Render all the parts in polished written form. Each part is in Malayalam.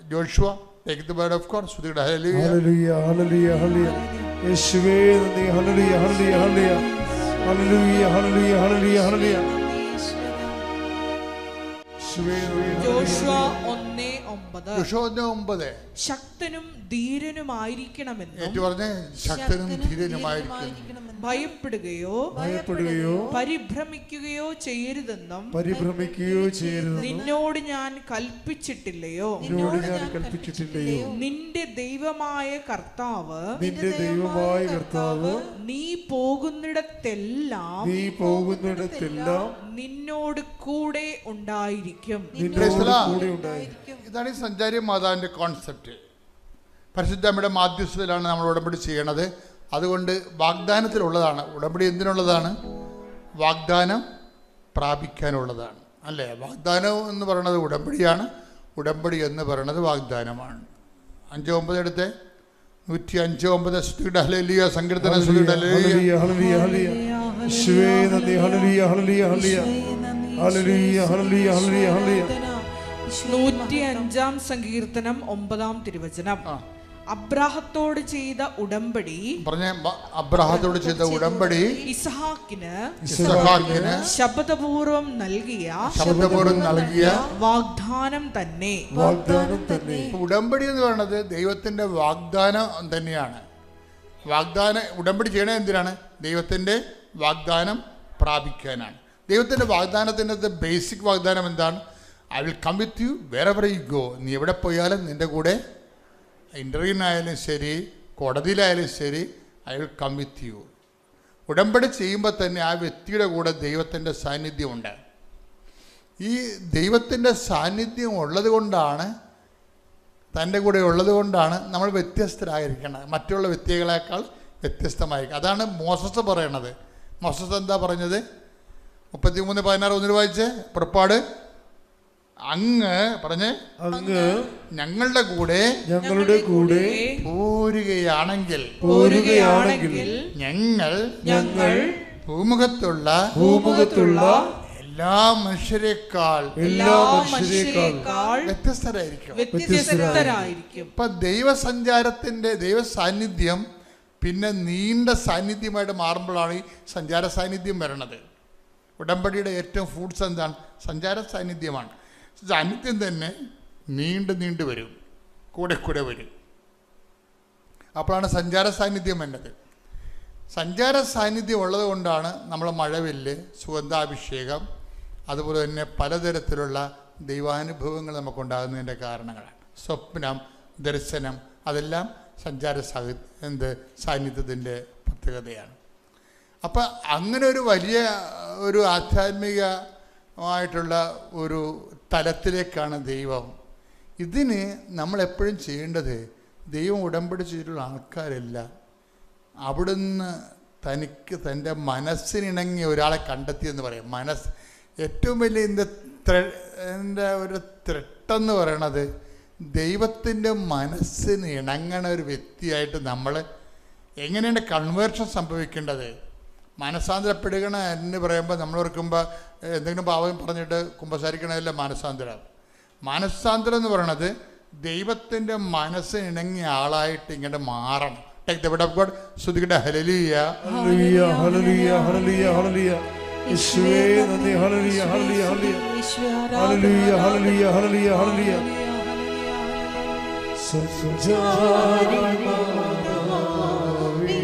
Joshua, take the word of God. Hallelujah. Hallelujah, hallelujah, hallelujah. യേശുവേ നന്ദി. ഹല്ലേലൂയ, ഹല്ലേലൂയ, ഹല്ലേലൂയ. ഹല്ലേലൂയ, ഹല്ലേലൂയ, ഹല്ലേലൂയ, ഹല്ലേലൂയ. ജോഷുവ 1:9 ശക്തനും ധീരനുമായിരിക്കണമെന്നും ഭയപ്പെടുകയോ പരിഭ്രമിക്കുകയോ ചെയ്യരുതെന്നും നിന്നോട് ഞാൻ കൽപ്പിച്ചിട്ടില്ലയോ? നിന്റെ ദൈവമായ കർത്താവ് നീ പോകുന്നിടത്തെല്ലാം നിന്നോട് കൂടെ ഉണ്ടായിരിക്കും. ഇതാണ് ഈ സഞ്ചാരി മാതാവിന്റെ കോൺസെപ്റ്റ്. പരിശുദ്ധമ്മയുടെ മാധ്യസ്ഥതയിലാണ് നമ്മൾ ഉടമ്പടി ചെയ്യണത്. അതുകൊണ്ട് വാഗ്ദാനത്തിലുള്ളതാണ് ഉടമ്പടി. എന്തിനുള്ളതാണ്? വാഗ്ദാനം പ്രാപിക്കാനുള്ളതാണ്, അല്ലേ? വാഗ്ദാനം എന്ന് പറയുന്നത് ഉടമ്പടിയാണ്, ഉടമ്പടി എന്ന് പറയുന്നത് വാഗ്ദാനമാണ്. 5:9 എടുത്ത് 105:9 സ്തുതിയുടെ ഹല്ലേലൂയ സങ്കീർത്തനം. സ്തുതിയുടെ ഹല്ലേലൂയ, ഹല്ലേലൂയ, ഹല്ലേലൂയ. യേശുവേ നന്ദി. ഹല്ലേലൂയ, ഹല്ലേലൂയ, ഹല്ലേലൂയ. ഹല്ലേലൂയ, ഹല്ലേലൂയ, ഹല്ലേലൂയ, ഹല്ലേലൂയ. 105 സങ്കീർത്തനം 9 തിരുവചനം. അബ്രാഹത്തോട് ചെയ്ത ഉടമ്പടി, അബ്രാഹത്തോട് ചെയ്ത ഉടമ്പടി ഇസ്ഹാക്കിന് ശബ്ദപൂർവം നൽകിയ വാഗ്ദാനം തന്നെ. ഉടമ്പടി എന്ന് പറയുന്നത് ദൈവത്തിന്റെ വാഗ്ദാനം തന്നെയാണ്. ഉടമ്പടി ചെയ്യണത് എന്തിനാണ്? ദൈവത്തിന്റെ വാഗ്ദാനം പ്രാപിക്കാനാണ്. ദൈവത്തിന്റെ വാഗ്ദാനത്തിന്റെ ബേസിക് വാഗ്ദാനം എന്താണ്? I will come with you wherever you go. നീ എവിടെ പോയാലും നിന്റെ കൂടെ, ഇൻ്റർവ്യൂവിനായാലും ശരി, കോടതിയിലായാലും ശരി, I will come with you. ഉടമ്പടി ചെയ്യുമ്പോൾ തന്നെ ആ വ്യക്തിയുടെ കൂടെ ദൈവത്തിൻ്റെ സാന്നിധ്യമുണ്ട്. ഈ ദൈവത്തിൻ്റെ സാന്നിധ്യം ഉള്ളത് കൊണ്ടാണ്, തൻ്റെ കൂടെ ഉള്ളത് കൊണ്ടാണ് നമ്മൾ വ്യത്യസ്തരായിരിക്കണം, മറ്റുള്ള വ്യക്തികളെക്കാൾ വ്യത്യസ്തമായിരിക്കും. അതാണ് മോസസ് പറയണത്. മോസസ് എന്താ പറഞ്ഞത്? 33:16 ഒന്നിന് വായിച്ച്. പുറപ്പാട് അങ്ങ് ഞങ്ങളുടെ കൂടെ പോരുകയാണെങ്കിൽ ഞങ്ങൾ ഭൂമുഖത്തുള്ള എല്ലാ മനുഷ്യരെക്കാൾ വ്യത്യസ്തരായിരിക്കും. ഇപ്പൊ ദൈവ സാന്നിധ്യം പിന്നെ നീണ്ട സാന്നിധ്യമായിട്ട് മാറുമ്പോഴാണ് ഈ സഞ്ചാര സാന്നിധ്യം വരണത്. ഉടമ്പടിയുടെ ഏറ്റവും ഫൂഡ്സ് എന്താണ്? സഞ്ചാര സാന്നിധ്യമാണ്. സാന്നിധ്യം തന്നെ നീണ്ടു വരും, കൂടെ വരും. അപ്പോഴാണ് സഞ്ചാര സാന്നിധ്യം വേണ്ടത്. സഞ്ചാര സാന്നിധ്യം ഉള്ളത് കൊണ്ടാണ് നമ്മൾ മഴവില്ല്, സുഗന്ധാഭിഷേകം, അതുപോലെ തന്നെ പലതരത്തിലുള്ള ദൈവാനുഭവങ്ങൾ നമുക്കുണ്ടാകുന്നതിൻ്റെ കാരണങ്ങളാണ്. സ്വപ്നം, ദർശനം, അതെല്ലാം സഞ്ചാര സാന്നിധ്യത്തിൻ്റെ പ്രത്യേകതയാണ്. അപ്പം അങ്ങനെ ഒരു വലിയ ഒരു ആധ്യാത്മികമായിട്ടുള്ള ഒരു തലത്തിലേക്കാണ് ദൈവം. ഇതിന് നമ്മളെപ്പോഴും ചെയ്യേണ്ടത്, ദൈവം ഉടമ്പടി ചെയ്തിട്ടുള്ള ആൾക്കാരെല്ലാം അവിടുന്ന് തൻ്റെ മനസ്സിനിണങ്ങിയ ഒരാളെ കണ്ടെത്തിയെന്ന് പറയും. ഏറ്റവും വലിയ എൻ്റെ ഒരു ത്രെട്ടെന്ന് പറയണത് ദൈവത്തിൻ്റെ മനസ്സിന് ഇണങ്ങണ ഒരു വ്യക്തിയായിട്ട് നമ്മൾ എങ്ങനെയാണ് കൺവേർഷൻ സംഭവിക്കേണ്ടത്. മനസാന്തരപ്പെടുകണ എന്ന് പറയുമ്പോൾ നമ്മൾ ഓർക്കുമ്പോൾ എന്തെങ്കിലും പാവം പറഞ്ഞിട്ട് കുമ്പസാരിക്കണമല്ല മാനസാന്തരം. മാനസാന്തരം എന്ന് പറയണത് ദൈവത്തിൻ്റെ മനസ്സിന് ഇണങ്ങിയ ആളായിട്ട് ഇങ്ങനെ മാറണം. Take the word of God. സ്തുതിക്കട്ടെ. ഹല്ലേലൂയ, ഹല്ലേലൂയ, ഹല്ലേലൂയ, ഹല്ലേലൂയ, ഹല്ലേലൂയ. യേശുവേ നന്ദി. ഹല്ലേലൂയ, ഹല്ലേലൂയ, ഹല്ലേലൂയ. ഹല്ലേലൂയ, ഹല്ലേലൂയ, ഹല്ലേലൂയ, ഹല്ലേലൂയ. സഞ്ചാരി മാതാവേ,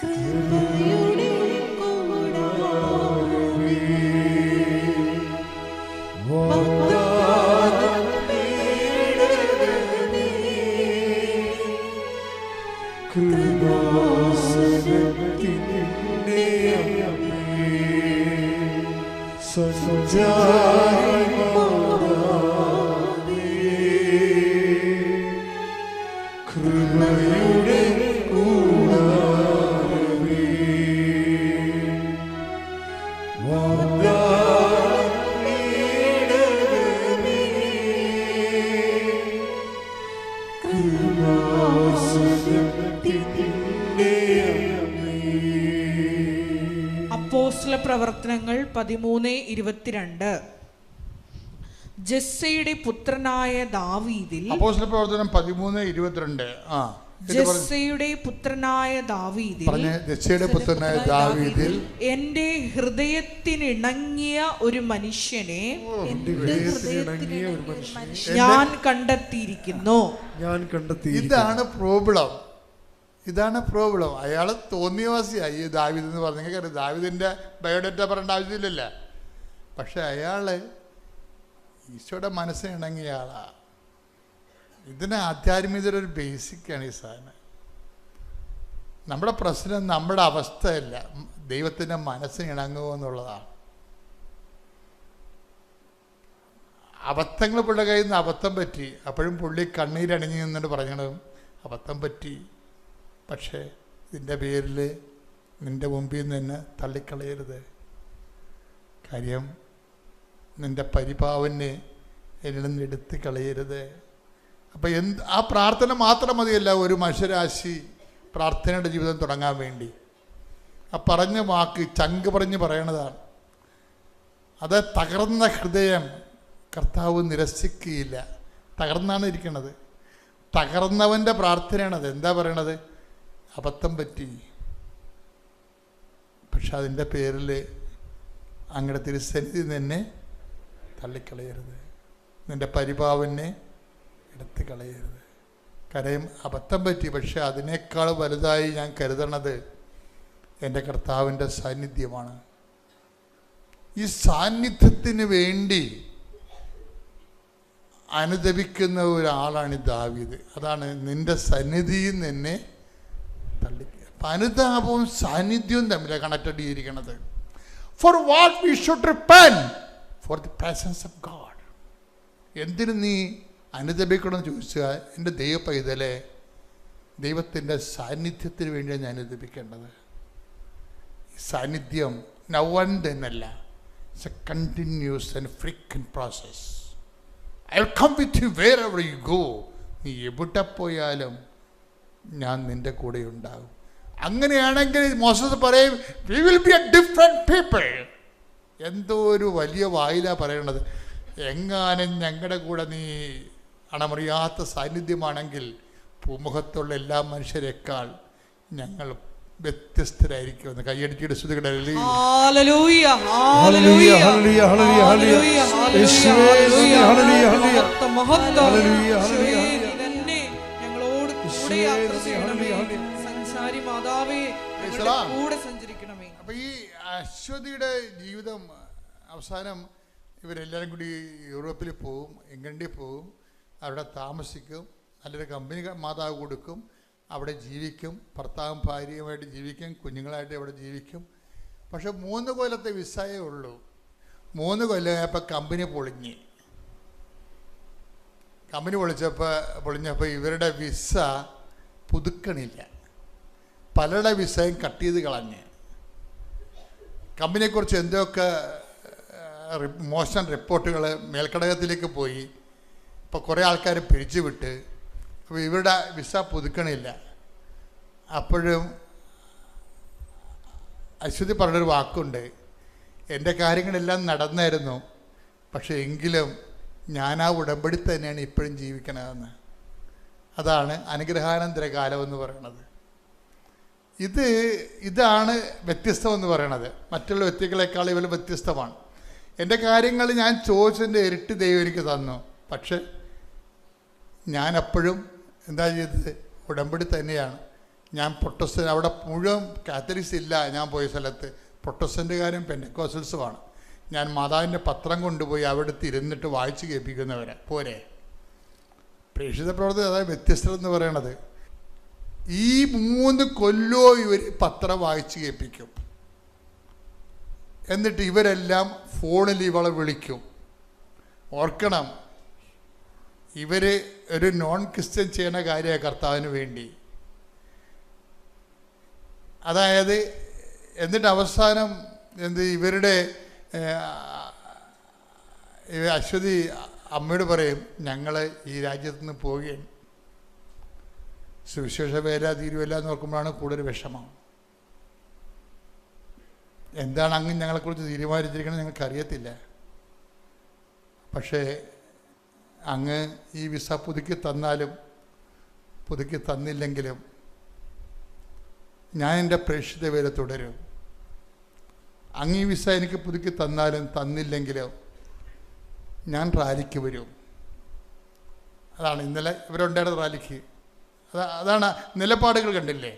കൃപയുടെ കൂടാരമേ, വാഗ്ദാനം നേടണമേ, കൃപാസനത്തിൻ്റെ അമ്മേ, സഞ്ചാരി മാതാവേ, കൃപയുടെ കൂടാരമേ, വാഗ്ദാനം നേടണമേ, കൃപാസനത്തിൻ്റെ അമ്മേ. അപ്പോസ്തല പ്രവർത്തനങ്ങൾ 13:22. ജെസ്സയുടെ പുത്രനായ ദാവീദിൽ അപ്പോസ്തല പ്രവർത്തനം 13:22. ജെസ്സയുടെ പുത്രനായ ദാവീദിൽ പറഞ്ഞ ജെസ്സയുടെ പുത്രനായ ദാവീദിൽ എന്റെ ഹൃദയത്തിനിണങ്ങിയ ഒരു മനുഷ്യനെ ഞാൻ കണ്ടെത്തിയിരിക്കുന്നു. ഇതാണ് പ്രോബ്ലം. അയാൾ തോന്നിയവാസിയായി ഈ ദാവീദ് എന്ന് പറഞ്ഞെങ്കിൽ ദാവീദിന്റെ ബയോഡേറ്റ പറയേണ്ട ആവശ്യമില്ലല്ല. പക്ഷെ അയാള് ഈശോയുടെ മനസ്സിന് ഇണങ്ങിയ ആളാ. ഇതിന് ആധ്യാത്മികതയുടെ ഒരു ബേസിക്കാണ് ഈ സാധനം. നമ്മുടെ പ്രശ്നം നമ്മുടെ അവസ്ഥയല്ല, ദൈവത്തിൻ്റെ മനസ്സിന് ഇണങ്ങുക എന്നുള്ളതാണ്. അബദ്ധങ്ങൾ പുള്ളിയുടെ കയ്യിൽ നിന്ന് അബദ്ധം പറ്റി, അപ്പോഴും പുള്ളി കണ്ണീരണിഞ്ഞു നിന്നിട്ട് പറയണം അബദ്ധം പറ്റി, പക്ഷേ ഇതിൻ്റെ പേരിൽ നിൻ്റെ മുമ്പിൽ നിന്ന് തന്നെ തള്ളിക്കളയരുത്. കാര്യം നിൻ്റെ പരിപാവനെ എന്നിൽ നിന്ന് എടുത്ത് കളയരുത്. അപ്പം ആ പ്രാർത്ഥന മാത്രം മതിയല്ല ഒരു മനുഷ്യരാശി പ്രാർത്ഥനയുടെ ജീവിതം തുടങ്ങാൻ വേണ്ടി. ആ പറഞ്ഞ വാക്ക് ചങ്ക് പറഞ്ഞ് പറയണതാണ്. അത് തകർന്ന ഹൃദയം കർത്താവ് നിരസിക്കുകയില്ല. തകർന്നാണ് ഇരിക്കണത്. തകർന്നവൻ്റെ പ്രാർത്ഥനയാണത്. എന്താ പറയണത്? അബദ്ധം പറ്റി, പക്ഷെ അതിൻ്റെ പേരിൽ അങ്ങയുടെ തിരുസന്നിധി നിന്നെ തള്ളിക്കളയരുത്, നിൻ്റെ പരിപാവനെ എടുത്ത് കളയരുത്. കാര്യം അബദ്ധം പറ്റി, പക്ഷെ അതിനേക്കാൾ വലുതായി ഞാൻ കരുതണത് എൻ്റെ കർത്താവിൻ്റെ സാന്നിധ്യമാണ്. ഈ സാന്നിധ്യത്തിന് വേണ്ടി അനുദപിക്കുന്ന ഒരാളാണ് ദാവീദ്. അതാണ് നിൻ്റെ സന്നിധിയിൽ നിന്നെ തള്ളി. അപ്പം അനുതാപവും സാന്നിധ്യവും തമ്മിലാണ് കണക്റ്റഡ് ചെയ്തിരിക്കുന്നത്. For what we should repent for the presence of God. എന്തിനു നീ അനുദപിക്കണമെന്ന് ചോദിച്ചാൽ, എൻ്റെ ദൈവ പൈതലെ, ദൈവത്തിൻ്റെ സാന്നിധ്യത്തിന് വേണ്ടിയാണ് ഞാൻ അനുദപിക്കേണ്ടത്. ഈ സാന്നിധ്യം നൗ ആൻഡ് ദെൻ അല്ല, it's a continuous and frequent process. I will come with you wherever you go. നീ എവിടെ പോയാലും ഞാൻ നിൻ്റെ കൂടെ ഉണ്ടാകും. അങ്ങനെയാണെങ്കിൽ മോശസ് പറയും we will be A different people. എന്തോ ഒരു വലിയ വായിലാ പറയണത്. എങ്ങാനും ഞങ്ങളുടെ കൂടെ നീ അണമറിയാത്ത സാന്നിധ്യമാണെങ്കിൽ ഭൂമുഖത്തുള്ള എല്ലാ മനുഷ്യരെക്കാൾ ഞങ്ങൾ വ്യത്യസ്തരായിരിക്കുമെന്ന് കൈയടിച്ചിട്ട് ശ്രുതികട. അപ്പൊ ഈ അശ്വതിയുടെ ജീവിതം അവസാനം ഇവരെല്ലാവരും കൂടി യൂറോപ്പിൽ പോവും, ഇംഗ്ലണ്ടിൽ പോവും, അവിടെ താമസിക്കും, നല്ലൊരു കമ്പനി മാതാവ് കൊടുക്കും, അവിടെ ജീവിക്കും, ഭർത്താവും ഭാര്യയുമായിട്ട് ജീവിക്കും, കുഞ്ഞുങ്ങളായിട്ട് അവിടെ ജീവിക്കും. പക്ഷെ 3 കൊല്ലത്തെ വിസയേ ഉള്ളൂ. 3 കൊല്ലമായപ്പോൾ കമ്പനി പൊളിഞ്ഞ്. കമ്പനി പൊളിഞ്ഞപ്പോൾ ഇവരുടെ വിസ പുതുക്കണില്ല. പലരുടെ വിസയും കട്ട് ചെയ്ത് കളഞ്ഞ്. കമ്പനിയെക്കുറിച്ച് എന്തൊക്കെ മോശം റിപ്പോർട്ടുകൾ മേൽക്കടകത്തിലേക്ക് പോയി. ഇപ്പോൾ കുറേ ആൾക്കാർ പിരിച്ചുവിട്ട്. അപ്പോൾ ഇവരുടെ വിസ പുതുക്കണില്ല. അപ്പോഴും അശ്വതി പറഞ്ഞൊരു വാക്കുണ്ട്, എൻ്റെ കാര്യങ്ങളെല്ലാം നടന്നായിരുന്നു, പക്ഷേ എങ്കിലും ഞാൻ ആ ഉടമ്പടി തന്നെയാണ് ഇപ്പോഴും ജീവിക്കണതെന്ന്. അതാണ് അനുഗ്രഹാനന്തര കാലം എന്ന് പറയണത്. ഇതാണ് വ്യത്യസ്തമെന്ന് പറയണത്. മറ്റുള്ള വ്യക്തികളെക്കാൾ ഇവർ വ്യത്യസ്തമാണ്. എൻ്റെ കാര്യങ്ങൾ ഞാൻ ചോദിച്ചതിൻ്റെ ഇരട്ടി ദൈവം എനിക്ക് തന്നു. പക്ഷെ ഞാൻ എപ്പോഴും എന്താ ചെയ്തത്? ഉടമ്പടി തന്നെയാണ്. ഞാൻ പ്രൊട്ടസ്റ്റൻ്റ്, അവിടെ മുഴുവൻ കാത്തലിക്സ് ഇല്ല. ഞാൻ പോയ സ്ഥലത്ത് പ്രൊട്ടസ്റ്റൻ്റുകാരും പെൻറ്റക്കോസ്റ്റൽസുമാണ്. ഞാൻ മാതാവിൻ്റെ പത്രം കൊണ്ടുപോയി അവിടുത്തെ ഇരുന്നിട്ട് വായിച്ച് കേൾപ്പിക്കുന്നവരെ പോരെ. പ്രേക്ഷിത പ്രവർത്തനം അതായത് വ്യത്യസ്തത എന്ന് പറയണത്. ഈ 3 കൊല്ലവും ഇവർ പത്രം വായിച്ച് കേൾപ്പിക്കും. എന്നിട്ട് ഇവരെല്ലാം ഫോണിൽ ഇവളെ വിളിക്കും. ഓർക്കണം, ഇവർ ഒരു നോൺ ക്രിസ്ത്യൻ ചെയ്യുന്ന കാര്യമാണ് കർത്താവിന് വേണ്ടി. അതായത് എന്നിട്ട് അവസാനം ഇവരുടെ അശ്വതി അമ്മയോട് പറയും, ഞങ്ങൾ ഈ രാജ്യത്ത് നിന്ന് പോവുകയാണ്, സുവിശേഷ വേല തീരുവല്ല എന്ന് ഓർക്കുമ്പോഴാണ് കൂടുതൽ വിഷമം. എന്താണ് അങ്ങ് ഞങ്ങളെക്കുറിച്ച് തീരുമാനിച്ചിരിക്കുന്നത് ഞങ്ങൾക്കറിയത്തില്ല. പക്ഷേ അങ്ങ് ഈ വിസ പുതുക്കി തന്നാലും പുതുക്കി തന്നില്ലെങ്കിലും ഞാൻ എൻ്റെ പ്രേക്ഷിത വേല തുടരും. അങ്ങ് ഈ വിസ എനിക്ക് പുതുക്കി തന്നാലും തന്നില്ലെങ്കിലും ഞാൻ റാലിക്ക് വരും. അതാണ് ഇന്നലെ ഇവരുണ്ടായിരുന്ന റാലിക്ക്. അതാണ് നിലപാടുകൾ കണ്ടില്ലേ.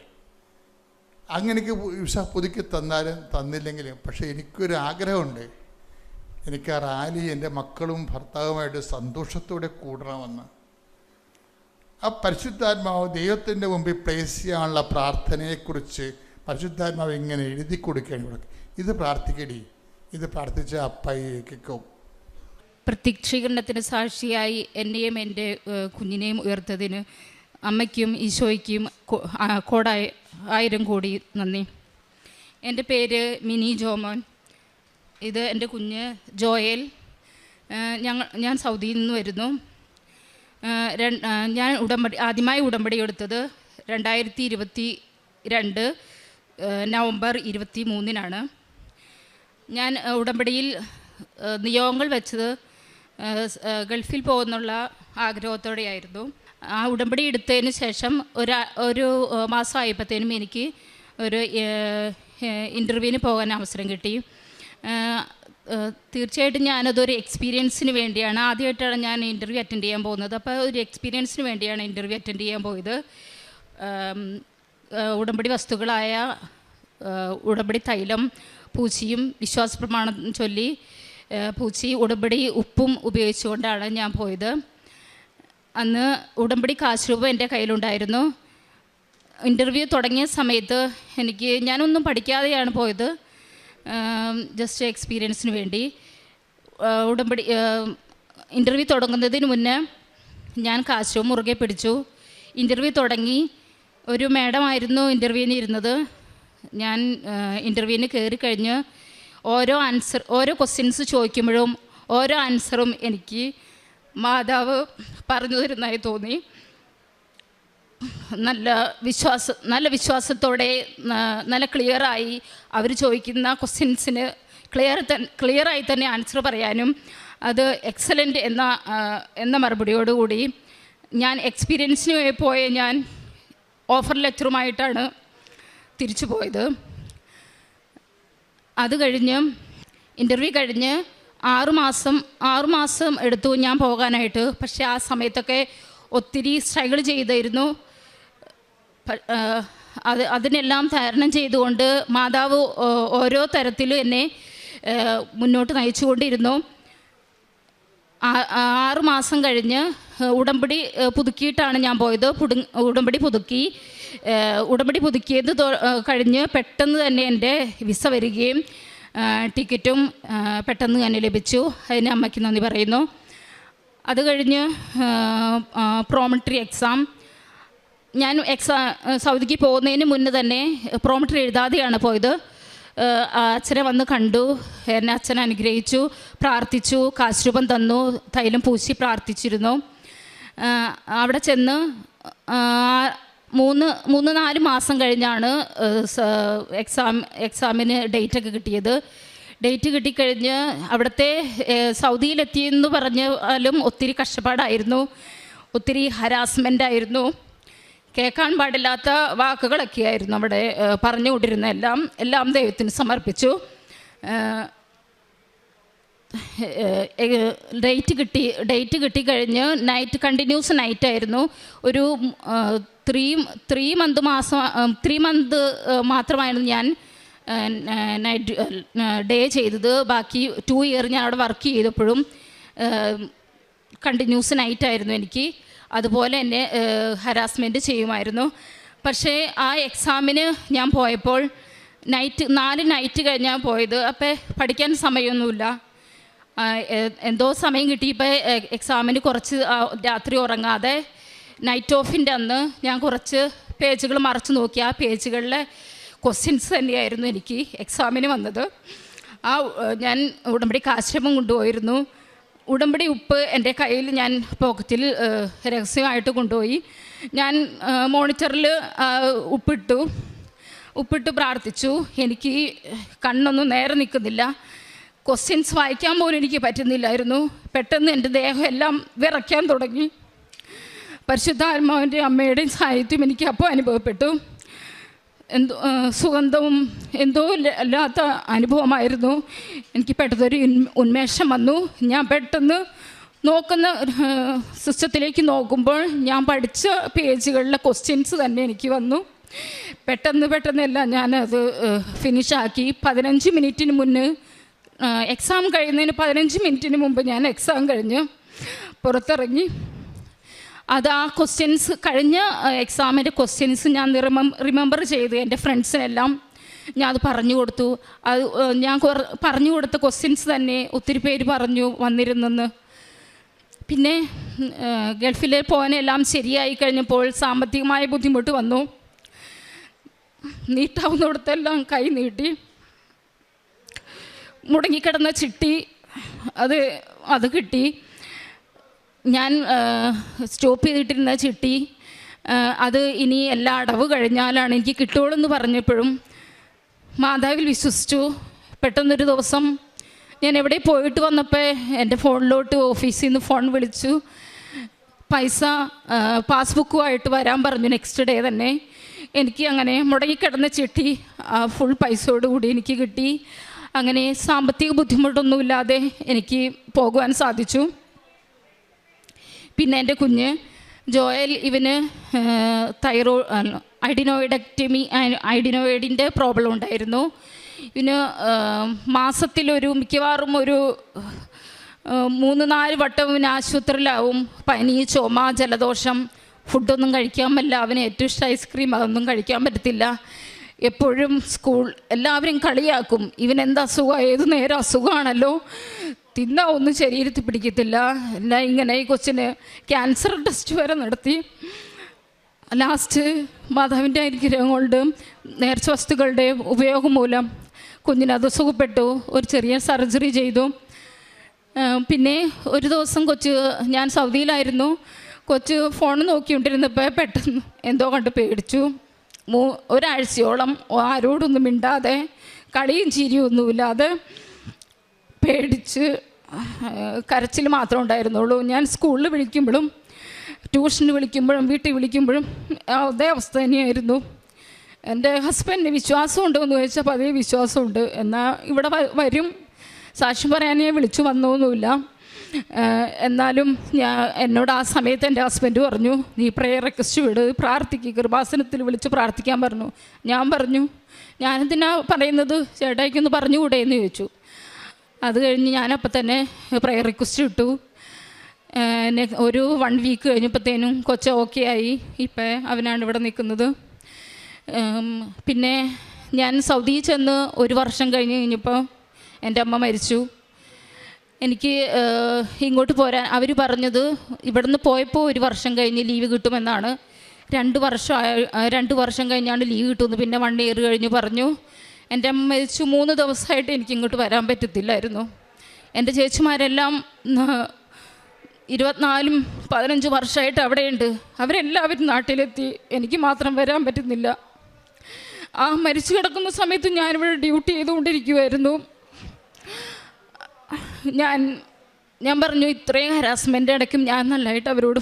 അങ്ങ് എനിക്ക് വിസ പുതുക്കി തന്നാലും തന്നില്ലെങ്കിലും പക്ഷേ എനിക്കൊരു ആഗ്രഹമുണ്ട്, എനിക്ക് ആ റാലി എൻ്റെ മക്കളും ഭർത്താവുമായിട്ട് സന്തോഷത്തോടെ കൂടണമെന്ന്. ആ പരിശുദ്ധാത്മാവ് ദൈവത്തിൻ്റെ മുമ്പിൽ പ്ലേസ് ചെയ്യാനുള്ള പ്രാർത്ഥനയെക്കുറിച്ച് പരിശുദ്ധാത്മാവ് ഇങ്ങനെ എഴുതി കൊടുക്കുകയാണ്. ഇത് പ്രാർത്ഥിക്കടി, ഇത് പ്രാർത്ഥിച്ച അപ്പയ്ക്കും. പ്രത്യക്ഷീകരണത്തിന് സാക്ഷിയായി എന്നെയും എൻ്റെ കുഞ്ഞിനെയും ഉയർത്തതിന് അമ്മയ്ക്കും ഈശോയ്ക്കും 1000 കോടി നന്ദി. എൻ്റെ പേര് മിനി ജോമോൻ. ഇത് എൻ്റെ കുഞ്ഞ് ജോയൽ. ഞാൻ സൗദിയിൽ നിന്ന് വരുന്നു. ഞാൻ ആദ്യമായി ഉടമ്പടി എടുത്തത് 2022 നവംബർ 23-നാണ്. ഞാൻ ഉടമ്പടിയിൽ നിയോഗങ്ങൾ വെച്ചത് ഗൾഫിൽ പോകുന്നുള്ള ആഗ്രഹത്തോടെയായിരുന്നു. ആ ഉടമ്പടി എടുത്തതിന് ശേഷം ഒരു മാസമായപ്പോഴത്തേനും എനിക്ക് ഒരു ഇൻ്റർവ്യൂവിന് പോകാൻ അവസരം കിട്ടി. തീർച്ചയായിട്ടും ഞാനതൊരു എക്സ്പീരിയൻസിന് വേണ്ടിയാണ്, ആദ്യമായിട്ടാണ് ഞാൻ ഇൻ്റർവ്യൂ അറ്റൻഡ് ചെയ്യാൻ പോകുന്നത്. അപ്പോൾ ഒരു എക്സ്പീരിയൻസിന് വേണ്ടിയാണ് ഇൻ്റർവ്യൂ അറ്റൻഡ് ചെയ്യാൻ പോയത്. ഉടമ്പടി വസ്തുക്കളായ ഉടമ്പടി തൈലം പൂച്ചിയും വിശ്വാസ പ്രമാണം ചൊല്ലി പൂച്ചി ഉടമ്പടി ഉപ്പും ഉപയോഗിച്ചുകൊണ്ടാണ് ഞാൻ പോയത്. അന്ന് ഉടമ്പടി കാശ് രൂപ എൻ്റെ കയ്യിലുണ്ടായിരുന്നു. ഇൻ്റർവ്യൂ തുടങ്ങിയ സമയത്ത് ഞാനൊന്നും പഠിക്കാതെയാണ് പോയത്, ജസ്റ്റ് എക്സ്പീരിയൻസിന് വേണ്ടി. ഉടമ്പടി ഇൻ്റർവ്യൂ തുടങ്ങുന്നതിന് മുന്നേ ഞാൻ കാശ് രൂപ മുറുകെ പിടിച്ചു. ഇൻ്റർവ്യൂ തുടങ്ങി. ഒരു മാഡമായിരുന്നു ഇൻ്റർവ്യൂവിന് ഇരുന്നത്. ഞാൻ ഇൻ്റർവ്യൂവിന് കയറിക്കഴിഞ്ഞ് ഓരോ ക്വസ്റ്റ്യൻസ് ചോദിക്കുമ്പോഴും ഓരോ ആൻസറും എനിക്ക് മാതാവ് പറഞ്ഞു തരുന്നതായി തോന്നി. നല്ല വിശ്വാസത്തോടെ നല്ല ക്ലിയറായി അവർ ചോദിക്കുന്ന ക്വസ്റ്റ്യൻസിന് ക്ലിയറായി തന്നെ ആൻസർ പറയാനും അത് എക്സലൻ്റ് എന്ന മറുപടിയോടുകൂടി ഞാൻ എക്സ്പീരിയൻസിന് പോയ ഞാൻ ഓഫർ ലെറ്ററുമായിട്ടാണ് തിരിച്ചു പോയത്. അത് കഴിഞ്ഞ് ഇൻ്റർവ്യൂ കഴിഞ്ഞ് 6 മാസം എടുത്തു ഞാൻ പോകാനായിട്ട്. പക്ഷേ ആ സമയത്തൊക്കെ ഒത്തിരി സ്ട്രഗിൾ ചെയ്തിരുന്നു. അതിനെല്ലാം തരണം ചെയ്തുകൊണ്ട് മാതാവ് ഓരോ തരത്തിലും എന്നെ മുന്നോട്ട് നയിച്ചുകൊണ്ടിരുന്നു. 6 മാസം കഴിഞ്ഞ് ഉടമ്പടി പുതുക്കിയിട്ടാണ് ഞാൻ പോയത്. ഉടമ്പടി പുതുക്കിയത് കഴിഞ്ഞ് പെട്ടെന്ന് തന്നെ എൻ്റെ വിസ വരികയും ടിക്കറ്റും പെട്ടെന്ന് തന്നെ ലഭിച്ചു. അതിന് അമ്മയ്ക്ക് നന്ദി പറയുന്നു. അത് കഴിഞ്ഞ് പ്രോമട്രി എക്സാം. ഞാൻ സൗദിക്ക് പോകുന്നതിന് മുന്നേ തന്നെ പ്രോമട്രി എഴുതാതെയാണ് പോയത്. അച്ഛനെ വന്ന് കണ്ടു, എന്നെ അച്ഛൻ അനുഗ്രഹിച്ചു, പ്രാർത്ഥിച്ചു, കാശ് രൂപം തന്നു, തൈലം പൂശി പ്രാർത്ഥിച്ചിരുന്നു. അവിടെ ചെന്ന് 3-4 മാസം കഴിഞ്ഞാണ് എക്സാമിന് ഡേറ്റൊക്കെ കിട്ടിയത്. ഡേറ്റ് കിട്ടിക്കഴിഞ്ഞ് അവിടുത്തെ സൗദിയിലെത്തിയെന്ന് പറഞ്ഞാലും ഒത്തിരി കഷ്ടപ്പാടായിരുന്നു, ഒത്തിരി ഹരാസ്മെൻ്റ് ആയിരുന്നു. കേൾക്കാൻ പാടില്ലാത്ത വാക്കുകളൊക്കെയായിരുന്നു അവിടെ പറഞ്ഞുകൊണ്ടിരുന്ന. എല്ലാം ദൈവത്തിന് സമർപ്പിച്ചു. ഡേറ്റ് കിട്ടിക്കഴിഞ്ഞ് കണ്ടിന്യൂസ് നൈറ്റായിരുന്നു. ഒരു 3 മന്ത് മാത്രമായിരുന്നു ഞാൻ നൈറ്റ് ഡേ ചെയ്തത്. ബാക്കി 2 ഇയർ ഞാൻ അവിടെ വർക്ക് ചെയ്തപ്പോഴും കണ്ടിന്യൂസ് നൈറ്റായിരുന്നു എനിക്ക്. അതുപോലെ എന്നെ ഹരാസ്മെൻറ്റ് ചെയ്യുമായിരുന്നു. പക്ഷേ ആ എക്സാമിന് ഞാൻ പോയപ്പോൾ 4 നൈറ്റ് കഴിഞ്ഞാൽ പോയത്. അപ്പോൾ പഠിക്കാൻ സമയമൊന്നുമില്ല. എന്തോ സമയം കിട്ടിയപ്പോൾ എക്സാമിന് കുറച്ച് രാത്രി ഉറങ്ങാതെ നൈറ്റ് ഓഫിൻ്റെ അന്ന് ഞാൻ കുറച്ച് പേജുകൾ മറച്ചു നോക്കി. ആ പേജുകളിലെ ക്വസ്റ്റ്യൻസ് തന്നെയായിരുന്നു എനിക്ക് എക്സാമിന് വന്നത്. ഞാൻ ഉടമ്പടി കാശ്രമം കൊണ്ടുപോയിരുന്നു. ഉടമ്പടി ഉപ്പ് എൻ്റെ കയ്യിൽ ഞാൻ പോക്കറ്റിൽ രഹസ്യമായിട്ട് കൊണ്ടുപോയി. ഞാൻ മോണിറ്ററിൽ ഉപ്പിട്ട് പ്രാർത്ഥിച്ചു. എനിക്ക് കണ്ണൊന്നും നേരെ നിൽക്കുന്നില്ല. ക്വസ്റ്റ്യൻസ് വായിക്കാൻ പോലും എനിക്ക് പറ്റുന്നില്ലായിരുന്നു. പെട്ടെന്ന് എൻ്റെ ദേഹം എല്ലാം വിറയ്ക്കാൻ തുടങ്ങി. പരിശുദ്ധാത്മാവിൻ്റെ അമ്മയുടെയും സാന്നിധ്യം എനിക്ക് അപ്പോൾ അനുഭവപ്പെട്ടു. എന്തോ സുഗന്ധവും എന്തോ അല്ലാത്ത അനുഭവമായിരുന്നു. എനിക്ക് പെട്ടെന്നൊരു ഉന്മേഷം വന്നു. ഞാൻ പെട്ടെന്ന് നോക്കുന്ന സിസ്റ്റത്തിലേക്ക് നോക്കുമ്പോൾ ഞാൻ പഠിച്ച പേജുകളിലെ ക്വസ്റ്റ്യൻസ് തന്നെ എനിക്ക് വന്നു. പെട്ടെന്നെല്ലാം ഞാനത് ഫിനിഷാക്കി. 15 മിനിറ്റിന് മുന്നേ എക്സാം കഴിയുന്നതിന് 15 മിനിറ്റിന് മുമ്പ് ഞാൻ എക്സാം കഴിഞ്ഞ് പുറത്തിറങ്ങി. അത് ആ ക്വസ്റ്റ്യൻസ് കഴിഞ്ഞ എക്സാമിൻ്റെ ക്വസ്റ്റ്യൻസ് ഞാൻ റിമെമ്പർ ചെയ്ത് എൻ്റെ ഫ്രണ്ട്സിനെല്ലാം ഞാൻ അത് പറഞ്ഞു കൊടുത്തു. അത് ഞാൻ പറഞ്ഞു കൊടുത്ത ക്വസ്റ്റ്യൻസ് തന്നെ ഒത്തിരി പേര് പറഞ്ഞു വന്നിരുന്നെന്ന്. പിന്നെ ഗൾഫിൽ പോകാനെല്ലാം ശരിയായി കഴിഞ്ഞപ്പോൾ സാമ്പത്തികമായ ബുദ്ധിമുട്ട് വന്നു. നീട്ടാവുന്നിടത്തെല്ലാം കൈ നീട്ടി. മുടങ്ങിക്കിടന്ന ചിട്ടി അത് കിട്ടി. ഞാൻ സ്റ്റോപ്പ് ചെയ്തിട്ടിരുന്ന ചിട്ടി അത് ഇനി എല്ലാ അടവ് കഴിഞ്ഞാലാണ് എനിക്ക് കിട്ടുള്ളൂ എന്ന് പറഞ്ഞപ്പോഴും മാതാവിൽ വിശ്വസിച്ചു. പെട്ടെന്നൊരു ദിവസം ഞാൻ എവിടെ പോയിട്ട് വന്നപ്പോൾ എൻ്റെ ഫോണിലോട്ട് ഓഫീസിൽ നിന്ന് ഫോൺ വിളിച്ചു. പൈസ പാസ്ബുക്കുമായിട്ട് വരാൻ പറഞ്ഞു നെക്സ്റ്റ് ഡേ തന്നെ. എനിക്ക് അങ്ങനെ മുടങ്ങിക്കിടന്ന ചിട്ടി ഫുൾ പൈസയോടുകൂടി എനിക്ക് കിട്ടി. അങ്ങനെ സാമ്പത്തിക ബുദ്ധിമുട്ടൊന്നുമില്ലാതെ എനിക്ക് പോകുവാൻ സാധിച്ചു. പിന്നെ എൻ്റെ കുഞ്ഞ് ജോയൽ, ഇവന് ഐഡിനോയിഡിൻ്റെ പ്രോബ്ലം ഉണ്ടായിരുന്നു. ഇവന് മിക്കവാറും ഒരു 3-4 വട്ടം ഇവന് ആശുപത്രിയിലാവും. പനി, ചുമ, ജലദോഷം, ഫുഡൊന്നും കഴിക്കാൻ പറ്റില്ല. അവന് ഏറ്റവും ഇഷ്ടം ഐസ്ക്രീം, അതൊന്നും കഴിക്കാൻ പറ്റത്തില്ല. എപ്പോഴും എല്ലാവരും കളിയാക്കും, ഇവനെന്ത് അസുഖമാണ്, ഏതു നേരം അസുഖമാണല്ലോ, തിന്നാ ഒന്നും ശരീരത്തിൽ പിടിക്കത്തില്ല. എല്ലാം ഇങ്ങനെ ഈ കൊച്ചിന് ക്യാൻസർ ടെസ്റ്റ് വരെ നടത്തി. ലാസ്റ്റ് മാതാവിൻ്റെ അനുഗ്രഹം കൊണ്ട് നേർച്ച വസ്തുക്കളുടെ ഉപയോഗം മൂലം കുഞ്ഞിനത് സുഖപ്പെട്ടു. ഒരു ചെറിയ സർജറി ചെയ്തു. പിന്നെ ഒരു ദിവസം ഞാൻ സൗദിയിലായിരുന്നു. കൊച്ച് ഫോൺ നോക്കിക്കൊണ്ടിരുന്നപ്പോൾ പെട്ടെന്ന് എന്തോ കണ്ട് പേടിച്ചു. ഒരാഴ്ചയോളം ആരോടൊന്നും മിണ്ടാതെ കളിയും ചിരിയും ഒന്നുമില്ലാതെ പേടിച്ച് കരച്ചിൽ മാത്രമേ ഉണ്ടായിരുന്നുള്ളൂ. ഞാൻ സ്കൂളിൽ വിളിക്കുമ്പോഴും ട്യൂഷന് വിളിക്കുമ്പോഴും വീട്ടിൽ വിളിക്കുമ്പോഴും അതേ അവസ്ഥ തന്നെയായിരുന്നു. എൻ്റെ ഹസ്ബൻഡിന് വിശ്വാസമുണ്ടോ എന്ന് ചോദിച്ചാൽ അതേ വിശ്വാസമുണ്ട്. എന്നാൽ ഇവിടെ വരും, സാക്ഷ്യം പറയാനേ വിളിച്ചു വന്നൊന്നുമില്ല. എന്നാലും എന്നോട് ആ സമയത്ത് എൻ്റെ ഹസ്ബൻഡ് പറഞ്ഞു, നീ പ്രെയർ റിക്വസ്റ്റ് വിട്, പ്രാർത്ഥിക്കുക, കൃപാസനത്തിൽ വിളിച്ച് പ്രാർത്ഥിക്കാൻ പറഞ്ഞു. ഞാൻ പറഞ്ഞു, ഞാനെന്തിനാ പറയുന്നത്, ചേട്ടായിക്കൊന്ന് പറഞ്ഞുകൂടെ എന്ന് ചോദിച്ചു. അത് കഴിഞ്ഞ് ഞാനപ്പം തന്നെ പ്രെയർ റിക്വസ്റ്റ് ഇട്ടു. ഒരു 1 വീക്ക് കഴിഞ്ഞപ്പോഴത്തേനും കൊച്ച് ഓക്കെ ആയി. ഇപ്പം അവനാണ് ഇവിടെ നിൽക്കുന്നത്. പിന്നെ ഞാൻ സൗദിയിൽ ചെന്ന് 1 വർഷം കഴിഞ്ഞപ്പോൾ എൻ്റെ അമ്മ മരിച്ചു. എനിക്ക് ഇങ്ങോട്ട് പോരാൻ അവർ പറഞ്ഞത് ഇവിടുന്ന് പോയപ്പോൾ 1 വർഷം കഴിഞ്ഞ് ലീവ് കിട്ടുമെന്നാണ്. 2 വർഷം കഴിഞ്ഞാണ് ലീവ് കിട്ടുമെന്ന്. പിന്നെ 1 ഇയർ കഴിഞ്ഞ് പറഞ്ഞു. എൻ്റെ അമ്മ മരിച്ചു 3 ദിവസമായിട്ട് എനിക്ക് ഇങ്ങോട്ട് വരാൻ പറ്റത്തില്ലായിരുന്നു. എൻ്റെ ചേച്ചിമാരെല്ലാം 24-15 വർഷമായിട്ട് അവിടെയുണ്ട്. അവരെല്ലാവരും നാട്ടിലെത്തി. എനിക്ക് മാത്രം വരാൻ പറ്റുന്നില്ല. ആ മരിച്ചു കിടക്കുന്ന സമയത്ത് ഞാനിവിടെ ഡ്യൂട്ടി ചെയ്തുകൊണ്ടിരിക്കുമായിരുന്നു. ഞാൻ പറഞ്ഞു, ഇത്രയും ഹരാസ്മെൻ്റ് ഇടയ്ക്കും ഞാൻ നല്ലതായിട്ട് അവരോട്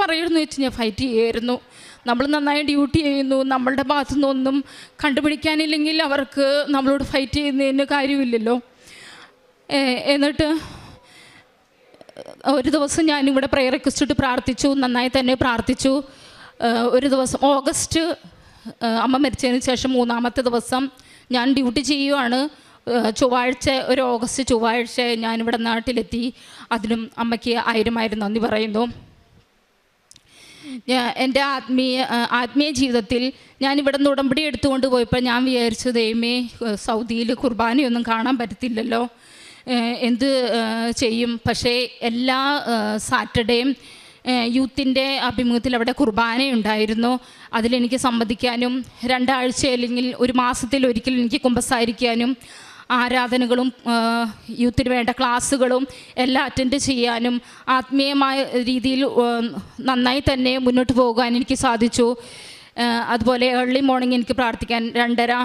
പറയുമെന്ന് വെച്ച് ഞാൻ ഫൈറ്റ് ചെയ്യുമായിരുന്നു. നമ്മൾ നന്നായി ഡ്യൂട്ടി ചെയ്യുന്നു, നമ്മളുടെ ഭാഗത്തു നിന്നൊന്നും കണ്ടുപിടിക്കാനില്ലെങ്കിൽ അവർക്ക് നമ്മളോട് ഫൈറ്റ് ചെയ്യുന്നതിന് കാര്യമില്ലല്ലോ. എന്നിട്ട് ഒരു ദിവസം ഞാനിവിടെ പ്രെയർ റിക്വസ്റ്റ് ഇട്ട് പ്രാർത്ഥിച്ചു, നന്നായി തന്നെ പ്രാർത്ഥിച്ചു. ഒരു ദിവസം ഓഗസ്റ്റ് അമ്മ മരിച്ചതിന് ശേഷം 3ാമത്തെ ദിവസം ഞാൻ ഡ്യൂട്ടി ചെയ്യുവാണ്. ചൊവ്വാഴ്ച, ഒരു ഓഗസ്റ്റ് ചൊവ്വാഴ്ച ഞാനിവിടെ നാട്ടിലെത്തി. അതിനും അമ്മയ്ക്ക് 1000 നന്ദി പറയുന്നു. എൻ്റെ ആത്മീയ ജീവിതത്തിൽ ഞാനിവിടെ നിന്ന് ഉടമ്പടി എടുത്തുകൊണ്ട് പോയപ്പോൾ ഞാൻ വിചാരിച്ചു, ദൈവമേ, സൗദിയിൽ കുർബാനയൊന്നും കാണാൻ പറ്റത്തില്ലല്ലോ, എന്ത് ചെയ്യും. പക്ഷേ എല്ലാ സാറ്റർഡേയും യൂത്തിൻ്റെ ആഭിമുഖ്യത്തിൽ അവിടെ കുർബാനയുണ്ടായിരുന്നു. അതിലെനിക്ക് സംബന്ധിക്കാനും 2 ആഴ്ച അല്ലെങ്കിൽ 1 മാസത്തിൽ ഒരിക്കൽ എനിക്ക് കുമ്പസാരിക്കാനും ആരാധനകളും യൂത്തിന് വേണ്ട ക്ലാസ്സുകളും എല്ലാം അറ്റൻഡ് ചെയ്യാനും ആത്മീയമായ രീതിയിൽ നന്നായി തന്നെ മുന്നോട്ട് പോകാൻ എനിക്ക് സാധിച്ചു. അതുപോലെ ഏർലി മോർണിംഗ് എനിക്ക് പ്രാർത്ഥിക്കാൻ 2:30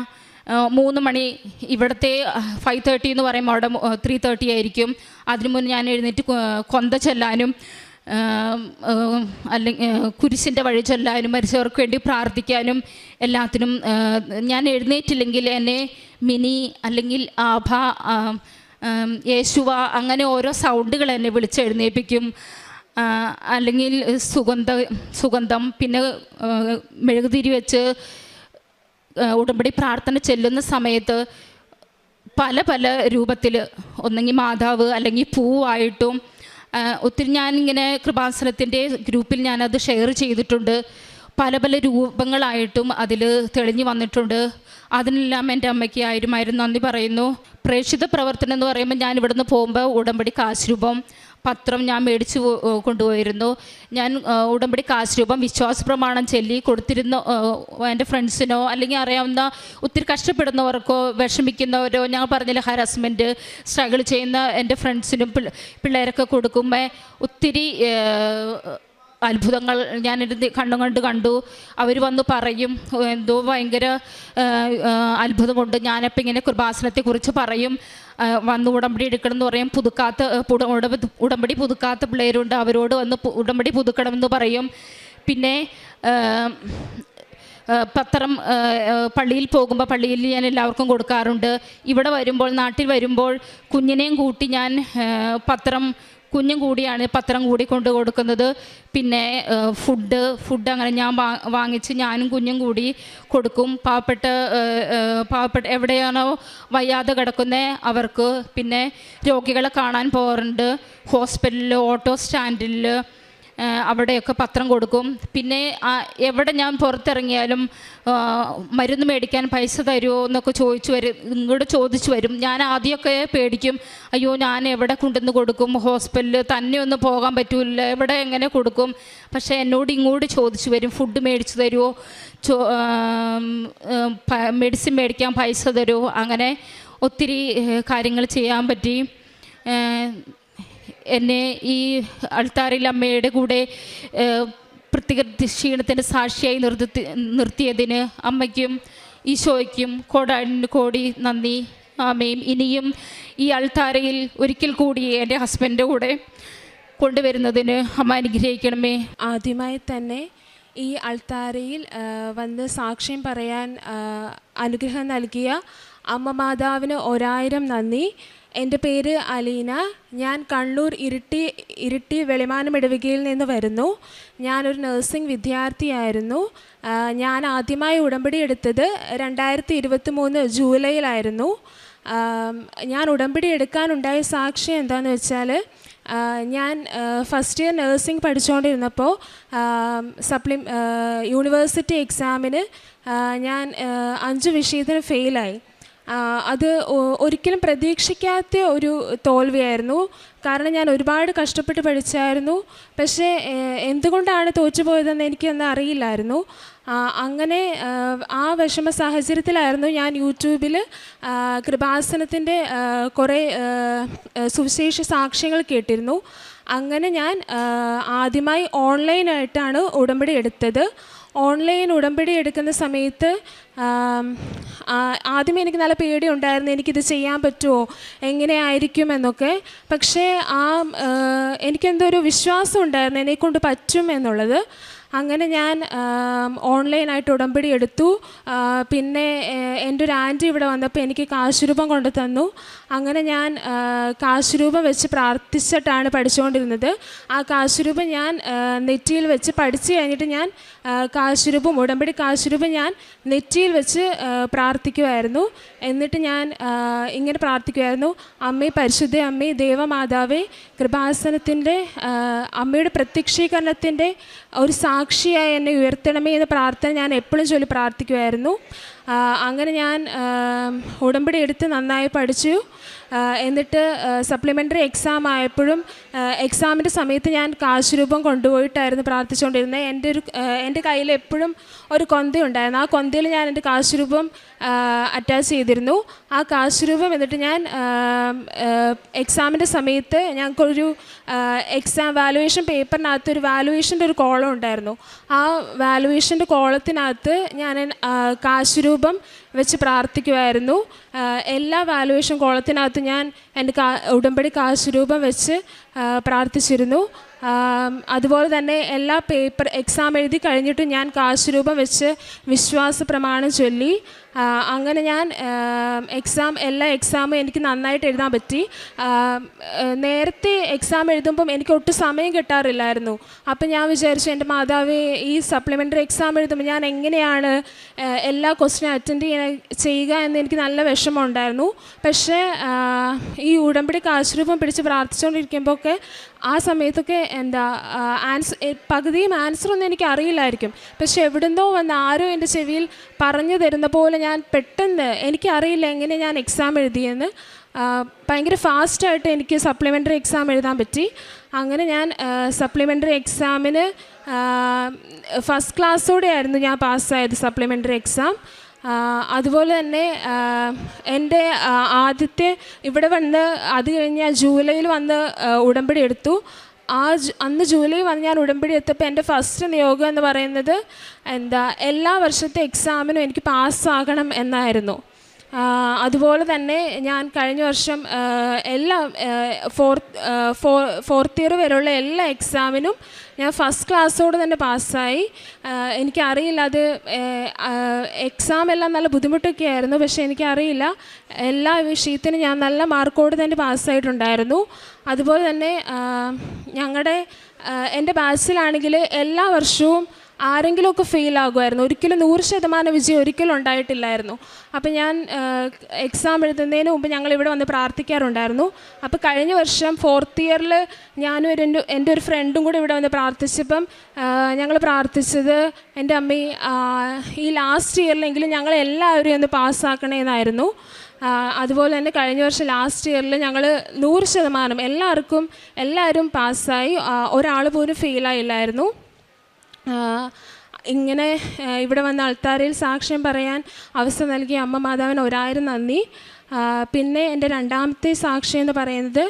3 മണി, ഇവിടുത്തെ 5:30 എന്ന് പറയുമ്പോൾ അവിടെ 3:30 ആയിരിക്കും. അതിനു മുന്നേ ഞാൻ എഴുന്നേറ്റ് കൊന്ത ചെല്ലാനും അല്ലെങ്കിൽ കുരിശിൻ്റെ വഴി ചൊല്ലാനും മരിച്ചവർക്ക് വേണ്ടി പ്രാർത്ഥിക്കാനും എല്ലാത്തിനും ഞാൻ എഴുന്നേറ്റില്ലെങ്കിൽ എന്നെ മിനി അല്ലെങ്കിൽ ആഭ, യേശുവ അങ്ങനെ ഓരോ സൗണ്ടുകൾ എന്നെ വിളിച്ചെഴുന്നേൽപ്പിക്കും. അല്ലെങ്കിൽ സുഗന്ധം, പിന്നെ മെഴുകുതിരി വെച്ച് ഉടമ്പടി പ്രാർത്ഥന ചെല്ലുന്ന സമയത്ത് പല പല രൂപത്തിൽ, ഒന്നെങ്കിൽ മാതാവ് അല്ലെങ്കിൽ പൂവായിട്ടും ഒത്തിരി ഞാനിങ്ങനെ കൃപാസനത്തിൻ്റെ ഗ്രൂപ്പിൽ ഞാനത് ഷെയർ ചെയ്തിട്ടുണ്ട്. പല പല രൂപങ്ങളായിട്ടും അതിൽ തെളിഞ്ഞു വന്നിട്ടുണ്ട്. അതിനെല്ലാം എൻ്റെ അമ്മയ്ക്ക് ആയിരം നന്ദി പറയുന്നു. പ്രേക്ഷിത പ്രവർത്തനം എന്ന് പറയുമ്പോൾ ഞാൻ ഇവിടുന്ന് പോകുമ്പോൾ ഉടമ്പടി കാശ് രൂപം പത്രം ഞാൻ മേടിച്ച് കൊണ്ടുപോയിരുന്നു. ഞാൻ ഉടമ്പടി കാശ് രൂപം വിശ്വാസ പ്രമാണം ചൊല്ലി കൊടുത്തിരുന്ന എൻ്റെ ഫ്രണ്ട്സിനോ അല്ലെങ്കിൽ അറിയാവുന്ന ഒത്തിരി കഷ്ടപ്പെടുന്നവർക്കോ വിഷമിക്കുന്നവരോ, ഞാൻ പറഞ്ഞില്ല ഹാരാസ്മെൻറ്റ് സ്ട്രഗിൾ ചെയ്യുന്ന എൻ്റെ ഫ്രണ്ട്സിനും പിള്ളേരൊക്കെ കൊടുക്കുമ്പോൾ ഒത്തിരി അത്ഭുതങ്ങൾ ഞാനെൻ്റെ കണ്ണുകൊണ്ട് കണ്ടു. അവർ വന്ന് പറയും എന്തോ ഭയങ്കര അത്ഭുതമുണ്ട്. ഞാനപ്പോൾ ഇങ്ങനെ കൃപാസനത്തെക്കുറിച്ച് പറയും. വന്ന് ഉടമ്പടി എടുക്കണം എന്ന് പറയും. ഉടമ്പടി പുതുക്കാത്ത പിള്ളേരുണ്ട്, അവരോട് വന്ന് ഉടമ്പടി പുതുക്കണമെന്ന് പറയും. പിന്നെ പത്രം പള്ളിയിൽ പോകുമ്പോൾ പള്ളിയിൽ ഞാൻ എല്ലാവർക്കും കൊടുക്കാറുണ്ട്. ഇവിടെ വരുമ്പോൾ, നാട്ടിൽ വരുമ്പോൾ കുഞ്ഞിനെയും കൂട്ടി ഞാൻ കുഞ്ഞും കൂടിയാണ് പത്രം കൂടി കൊണ്ട് കൊടുക്കുന്നത്. പിന്നെ ഫുഡ് അങ്ങനെ ഞാൻ വാങ്ങിച്ച് ഞാനും കുഞ്ഞും കൂടി കൊടുക്കും. പാവപ്പെട്ട എവിടെയാണോ വയ്യാതെ കിടക്കുന്നത് അവർക്ക്. പിന്നെ രോഗികളെ കാണാൻ പോകാറുണ്ട്, ഹോസ്പിറ്റലിൽ, ഓട്ടോ സ്റ്റാൻഡിൽ, അവിടെയൊക്കെ പത്രം കൊടുക്കും. പിന്നെ എവിടെ ഞാൻ പുറത്തിറങ്ങിയാലും മരുന്ന് മേടിക്കാൻ പൈസ തരുമോ എന്നൊക്കെ ഇങ്ങോട്ട് ചോദിച്ചു വരും. ഞാൻ ആദ്യമൊക്കെ പേടിക്കും, അയ്യോ ഞാൻ എവിടെ കൊണ്ടുവന്ന് കൊടുക്കും, ഹോസ്പിറ്റലിൽ തന്നെ ഒന്നും പോകാൻ പറ്റില്ല, എവിടെ എങ്ങനെ കൊടുക്കും. പക്ഷേ എന്നോട് ഇങ്ങോട്ട് ചോദിച്ചു വരും, ഫുഡ് മേടിച്ച് തരുമോ, മെഡിസിൻ മേടിക്കാൻ പൈസ തരുമോ. അങ്ങനെ ഒത്തിരി കാര്യങ്ങൾ ചെയ്യാൻ പറ്റി. എന്നെ ഈ അൾത്താരയിൽ അമ്മയുടെ കൂടെ പ്രത്യേക ക്ഷീണത്തിൻ്റെ സാക്ഷിയായി നിർത്തിയതിന് അമ്മയ്ക്കും ഈശോയ്ക്കും കോടി നന്ദി. ആമേൻ. ഇനിയും ഈ അൾത്താരയിൽ ഒരിക്കൽ കൂടി എൻ്റെ ഹസ്ബൻഡിൻ്റെ കൂടെ കൊണ്ടുവരുന്നതിന് അമ്മ അനുഗ്രഹിക്കണമേ. ആദ്യമായി തന്നെ ഈ അൾത്താരയിൽ വന്ന് സാക്ഷ്യം പറയാൻ അനുഗ്രഹം നൽകിയ അമ്മ മാതാവിന് 1000 നന്ദി. എൻ്റെ പേര് അലീന. ഞാൻ കണ്ണൂർ ഇരിട്ടി വെളിമാനം ഇടവകയിൽ നിന്ന് വരുന്നു. ഞാനൊരു നഴ്സിംഗ് വിദ്യാർത്ഥിയായിരുന്നു. ഞാൻ ആദ്യമായി ഉടമ്പടി എടുത്തത് 2023 ജൂലൈയിലായിരുന്നു. ഞാൻ ഉടമ്പടി എടുക്കാനുണ്ടായ സാക്ഷ്യം എന്താണെന്ന് വെച്ചാൽ, ഞാൻ ഫസ്റ്റ് ഇയർ നഴ്സിംഗ് പഠിച്ചുകൊണ്ടിരുന്നപ്പോൾ യൂണിവേഴ്സിറ്റി എക്സാമിന് ഞാൻ 5 വിഷയത്തിന് ഫെയിലായി. അത് ഒരിക്കലും പ്രതീക്ഷിക്കാത്ത ഒരു തോൽവിയായിരുന്നു. കാരണം ഞാൻ ഒരുപാട് കഷ്ടപ്പെട്ട് പഠിച്ചായിരുന്നു. പക്ഷേ എന്തുകൊണ്ടാണ് തോറ്റുപോയതെന്ന് എനിക്കൊന്നും അറിയില്ലായിരുന്നു. അങ്ങനെ ആ വിഷമ സാഹചര്യത്തിലായിരുന്നു ഞാൻ യൂട്യൂബിൽ കൃപാസനത്തിൻ്റെ കുറേ സുവിശേഷ സാക്ഷ്യങ്ങൾ കേട്ടിരുന്നു. അങ്ങനെ ഞാൻ ആദ്യമായി ഓൺലൈനായിട്ടാണ് ഉടമ്പടി എടുത്തത്. ഓൺലൈൻ ഉടമ്പടി എടുക്കുന്ന സമയത്ത് ആദ്യമേ എനിക്ക് നല്ല പേടിയുണ്ടായിരുന്നു, എനിക്കിത് ചെയ്യാൻ പറ്റുമോ, എങ്ങനെയായിരിക്കും എന്നൊക്കെ. പക്ഷേ എനിക്കെന്തോ ഒരു വിശ്വാസം ഉണ്ടായിരുന്നു എന്നെക്കൊണ്ട് പറ്റും എന്നുള്ളത്. അങ്ങനെ ഞാൻ ഓൺലൈനായിട്ട് ഉടമ്പടി എടുത്തു. പിന്നെ എൻ്റെ ഒരു ആൻറ്റി ഇവിടെ വന്നപ്പോൾ എനിക്ക് കാശുരൂപം കൊണ്ട് തന്നു. അങ്ങനെ ഞാൻ കാശുരൂപം വെച്ച് പ്രാർത്ഥിച്ചിട്ടാണ് പഠിച്ചുകൊണ്ടിരുന്നത്. ആ കാശുരൂപം ഞാൻ നെറ്റിയിൽ വെച്ച് പഠിച്ചു കഴിഞ്ഞിട്ട് ഞാൻ ഉടമ്പടി കാശുരൂപം ഞാൻ നെറ്റിയിൽ വെച്ച് പ്രാർത്ഥിക്കുമായിരുന്നു. എന്നിട്ട് ഞാൻ ഇങ്ങനെ പ്രാർത്ഥിക്കുമായിരുന്നു, അമ്മേ, പരിശുദ്ധ അമ്മേ, ദേവമാതാവേ, കൃപാസനത്തിൻ്റെ അമ്മയുടെ പ്രത്യക്ഷീകരണത്തിൻ്റെ ഒരു സാക്ഷിയായി എന്നെ ഉയർത്തണമേ എന്ന പ്രാർത്ഥന ഞാൻ എപ്പോഴും ചൊല്ലി പ്രാർത്ഥിക്കുമായിരുന്നു. അങ്ങനെ ഞാൻ ഉടമ്പടി എടുത്ത് നന്നായി പഠിച്ചു. എന്നിട്ട് സപ്ലിമെൻ്ററി എക്സാം ആയപ്പോഴും എക്സാമിൻ്റെ സമയത്ത് ഞാൻ കാശുരൂപം കൊണ്ടുപോയിട്ടായിരുന്നു പ്രാർത്ഥിച്ചുകൊണ്ടിരുന്നത്. എൻ്റെ കയ്യിൽ എപ്പോഴും ഒരു കൊന്തയുണ്ടായിരുന്നു. ആ കൊന്തയിൽ ഞാൻ എൻ്റെ കാശുരൂപം അറ്റാച്ച് ചെയ്തിരുന്നു. ആ കാശുരൂപം എന്നിട്ട് ഞാൻ എക്സാമിൻ്റെ സമയത്ത് ഞങ്ങൾക്കൊരു വാലുവേഷൻ പേപ്പറിനകത്ത് ഒരു വാലുവേഷൻ്റെ ഒരു കോളം ഉണ്ടായിരുന്നു. ആ വാലുവേഷൻ്റെ കോളത്തിനകത്ത് ഞാൻ കാശുരൂപം കാശുരൂപം വെച്ച് പ്രാർത്ഥിക്കുമായിരുന്നു. എല്ലാ വാലുവേഷൻ കോളത്തിനകത്ത് ഞാൻ എൻ്റെ ഉടമ്പടി കാശുരൂപം വെച്ച് പ്രാർത്ഥിച്ചിരുന്നു. അതുപോലെ തന്നെ എല്ലാ എക്സാം എഴുതി കഴിഞ്ഞിട്ടും ഞാൻ കാശുരൂപം വെച്ച് വിശ്വാസ പ്രമാണം ചൊല്ലി. അങ്ങനെ ഞാൻ എല്ലാ എക്സാമും എനിക്ക് നന്നായിട്ട് എഴുതാൻ പറ്റി. നേരത്തെ എക്സാം എഴുതുമ്പം എനിക്ക് ഒട്ടും സമയം കിട്ടാറില്ലായിരുന്നു. അപ്പം ഞാൻ വിചാരിച്ചു, എൻ്റെ മാതാവേ, ഈ സപ്ലിമെൻ്ററി എക്സാം എഴുതുമ്പോൾ ഞാൻ എങ്ങനെയാണ് എല്ലാ ക്വസ്റ്റ്യനും അറ്റൻഡ് ചെയ്യുക എന്ന് എനിക്ക് നല്ല വിഷമം ഉണ്ടായിരുന്നു. പക്ഷേ ഈ ഉടമ്പടി കാശുരൂപം പിടിച്ച് പ്രാർത്ഥിച്ചുകൊണ്ടിരിക്കുമ്പോൾ ഒക്കെ ആ സമയത്തൊക്കെ പകുതിയും ആൻസറൊന്നും എനിക്ക് അറിയില്ലായിരിക്കും. പക്ഷെ എവിടുന്നോ വന്ന് ആരോ എൻ്റെ ചെവിയിൽ പറഞ്ഞു തരുന്ന പോലെ ഞാൻ പെട്ടെന്ന്, എനിക്കറിയില്ല എങ്ങനെ ഞാൻ എക്സാം എഴുതിയെന്ന്, ഭയങ്കര ഫാസ്റ്റായിട്ട് എനിക്ക് സപ്ലിമെൻ്ററി എക്സാം എഴുതാൻ പറ്റി. അങ്ങനെ ഞാൻ സപ്ലിമെൻ്ററി എക്സാമിന് ഫസ്റ്റ് ക്ലാസ്സോടെയായിരുന്നു ഞാൻ പാസ്സായത് സപ്ലിമെൻ്ററി എക്സാം. അതുപോലെ തന്നെ എൻ്റെ ആദ്യത്തെ ഇവിടെ വന്ന്, അത് കഴിഞ്ഞ് ജൂലൈയിൽ വന്ന് ഉടമ്പടി എടുത്തു. അന്ന് ജൂലൈ വന്ന് ഞാൻ ഉടമ്പടി എടുത്തപ്പോൾ എൻ്റെ ഫസ്റ്റ് നിയോഗം എന്ന് പറയുന്നത് എല്ലാ വർഷത്തെ എക്സാമിനും എനിക്ക് പാസ്സാകണം എന്നായിരുന്നു. അതുപോലെ തന്നെ ഞാൻ കഴിഞ്ഞ വർഷം എല്ലാ ഫോർത്ത് ഇയർ വരെയുള്ള എല്ലാ എക്സാമിനും ഞാൻ ഫസ്റ്റ് ക്ലാസ്സോടെ തന്നെ പാസ്സായി. എനിക്കറിയില്ല, അത് എക്സാം എല്ലാം നല്ല ബുദ്ധിമുട്ടൊക്കെ ആയിരുന്നു. പക്ഷേ എനിക്കറിയില്ല, എല്ലാ വിഷയത്തിനും ഞാൻ നല്ല മാർക്കോട് തന്നെ പാസ്സായിട്ടുണ്ടായിരുന്നു. അതുപോലെ തന്നെ എൻ്റെ ബാച്ചിലാണെങ്കിൽ എല്ലാ വർഷവും ആരെങ്കിലുമൊക്കെ ഫെയിൽ ആകുമായിരുന്നു. ഒരിക്കലും 100% വിജയം ഒരിക്കലും ഉണ്ടായിട്ടില്ലായിരുന്നു. അപ്പം ഞാൻ എക്സാം എഴുതുന്നതിന് മുമ്പ് ഞങ്ങളിവിടെ വന്ന് പ്രാർത്ഥിക്കാറുണ്ടായിരുന്നു. അപ്പോൾ കഴിഞ്ഞ വർഷം ഫോർത്ത് ഇയറിൽ ഞാനും എൻ്റെ ഒരു ഫ്രണ്ടും കൂടെ ഇവിടെ വന്ന് പ്രാർത്ഥിച്ചപ്പം ഞങ്ങൾ പ്രാർത്ഥിച്ചത്, എൻ്റെ അമ്മ ഈ ലാസ്റ്റ് ഇയറിലെങ്കിലും ഞങ്ങളെല്ലാവരും ഒന്ന് പാസ്സാക്കണമെന്നായിരുന്നു. അതുപോലെ തന്നെ കഴിഞ്ഞ വർഷം ലാസ്റ്റ് ഇയറിൽ ഞങ്ങൾ 100% എല്ലാവരും പാസ്സായി, ഒരാൾ പോലും ഫെയിലായില്ലായിരുന്നു. ഇങ്ങനെ ഇവിടെ വന്ന അൾത്താരയിൽ സാക്ഷ്യം പറയാൻ അവസരം നൽകിയ അമ്മ മാതാവിന് 1000 നന്ദി. പിന്നെ എൻ്റെ രണ്ടാമത്തെ സാക്ഷ്യം എന്ന് പറയുന്നത്,